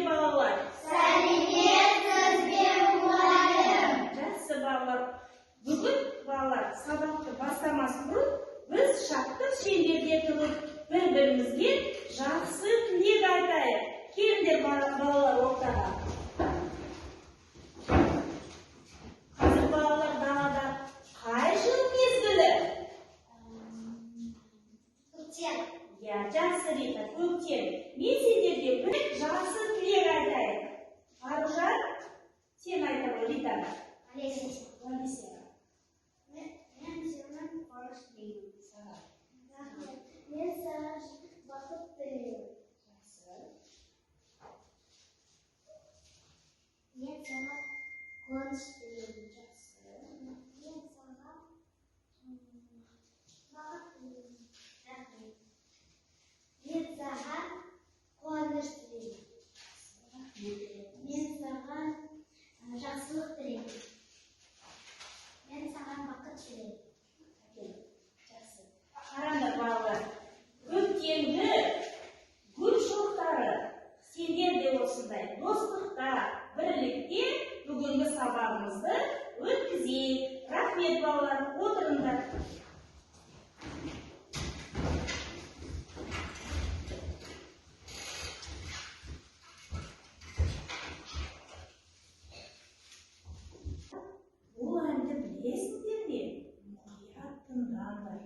sizlerge balalar? Sәлеметсіз бе, мұғалім? Жақсы балалар. Бүгін балалар сабақты бастамас бұрын біз шаттық шеңберде тұрып, бір-бірімізге жақсы тілек айтайық. Келіңдер балалар ортаға. Қазір балалар далада қай жыл мезгілі? Көктем. Я, жақсы Рита, көктем. Мен сендерге бір жақсы тілек айтайын. Аружан, сен айта ғой Ритаға. Алексей. Алисаға. Мен сенің қуаныш тілеймін. Саған. Мен саған бақыт тілеймін. Жақсы. Мен саған қуаныш тілеймін. Жақсы. Мен саған бақыт тілеймін. Рахмет. Мен саған қуаныш тілеймін. Мен саған жақсылық тілеймін. Мен саған бақыт тілеймін. Жақсы. Қараңдар балалар. Көктемгі гүл шоқтары сендер де осындай достықта, бірлікте бүгінгі сабағымызды өткізейік. Рахмет балалар, отырыңдар. Бұл әнді білесіңдер ме? Мұқият тыңдаңдар.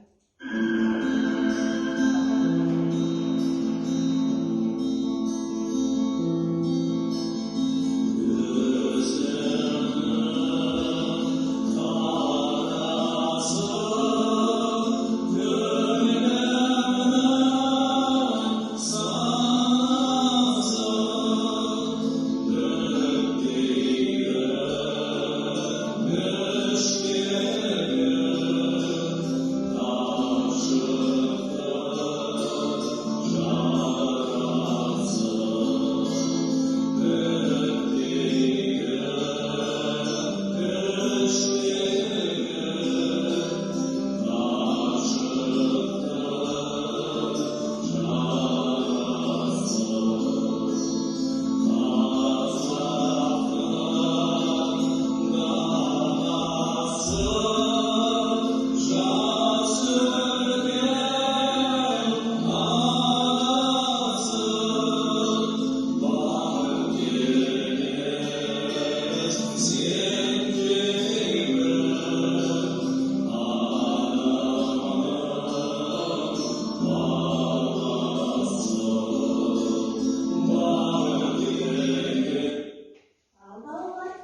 Ал балалар,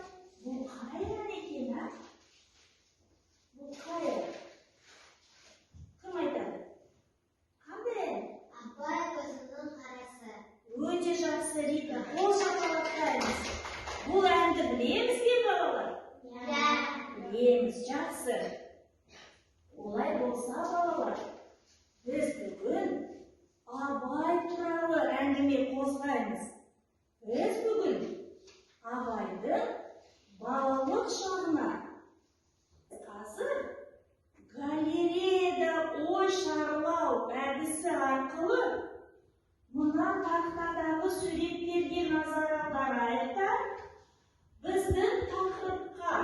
бұл қай ән екен, а? Бұл қай ән? Кім айтады? Қандай ән? Абай көзінің қарасы. Өте жақсы Рита, қол шапалақтаймыз. Бұл әнді білеміз бе балалар? Я. Білеміз, жақсы. Олай болса балалар, біз бүгін Абай туралы әңгіме қозғаймыз. Біз бүгін Абайдың балалық шағына қазір галереяда ой шарлау әдісі арқылы мына тақтадағы суреттерге назар аударайық та біздің тақырыпқа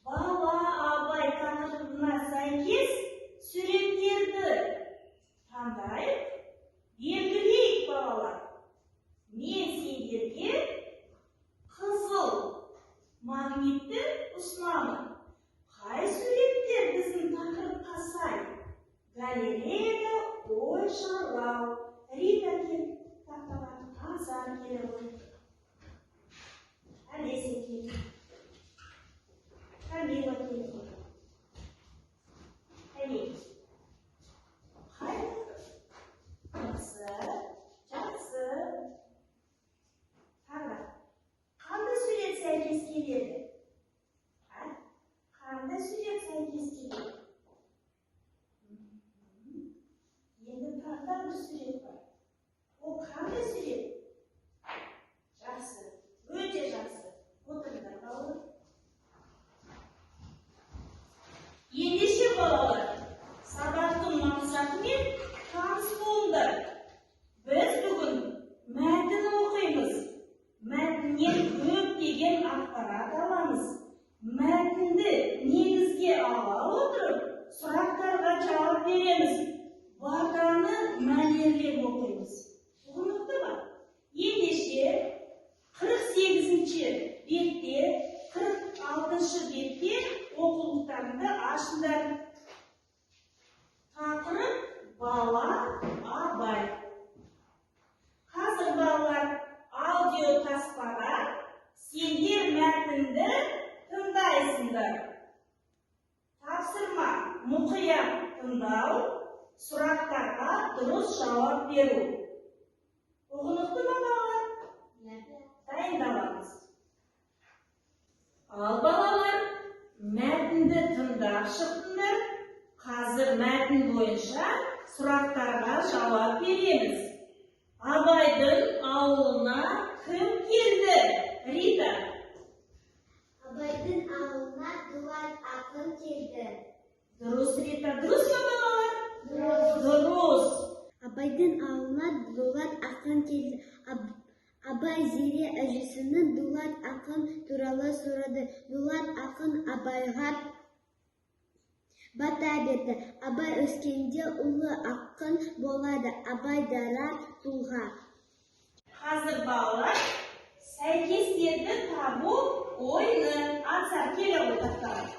бала Абай тақырыбына сәйкес суреттерді таңдайық, белгілейік балалар. Мен сендерге қызыл магнитті ұсынамын. Қай суреттер біздің тақырыпқа сай? Галереяда ой шарлау. Рита кел, тақтаға Ансар келе ғой. Әлесе кел. Камила кел ғой. Әлес. Қай тақырып? Жақсы, жақсы. Қара. Қандай сурет сәйкес келеді? Қандай сурет сәйкес келеді? Енді тағы да бір сурет бар. Ол қандай сурет? мәтінді негізге ала отырып, сұрақтарға жауап береміз. Батаны мәнерлеп оқимыз. Ұғынықты ма? Ендеше 48-ші бетте, 46-шы бетте оқулықтарында ашыңдар. Тақырып бала абай. Қазір балалар аудио таспада сендер мәтінді тыңдайсыңдар. Тапсырма мұқият тыңдау, сұрақтарға дұрыс жауап беру. Ұғынықты ма балалар? Дайындалыңыз. Ал балалар, мәтінді тыңдап шықтыңдар. Қазір мәтін бойынша сұрақтарға жауап береміз. Абайдың ауылына кім келді? Рита. Абайдың ауылына Дулат ақын келді. Дұрыс, Рита. Дұрыс па балалар? Дұрыс. Дұрыс. Абайдың ауылына Дулат ақын келді. Абай зере әжесінің Дулат ақын туралы сұрады. Дулат ақын Абайға бата берді. Абай өскенде ұлы ақын болады. Абай дара тұлға. Қазір балалар сәйкестерді табу ойыны. Ансар келе отыртар.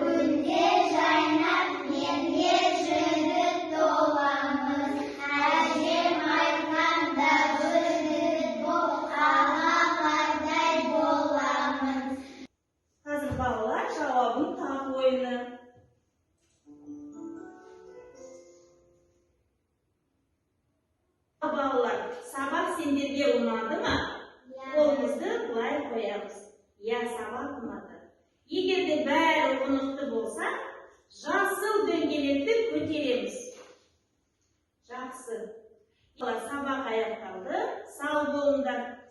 Gülge жайнап, менге жігіт толамыз. Әжем айтқанда бір жігіт бол, ағалардай боламыз. Қазір балалар жауабын тап ойыны. Балалар, сабақ сендерге ұнады ма? Қолымызды былай қоямыз. Я, сабақ ұнады. Егер де бәрі ұнықты болса, жасыл дөңгелекті көтереміз. Жақсы. Сабақ аяқталды. Сау болыңдар.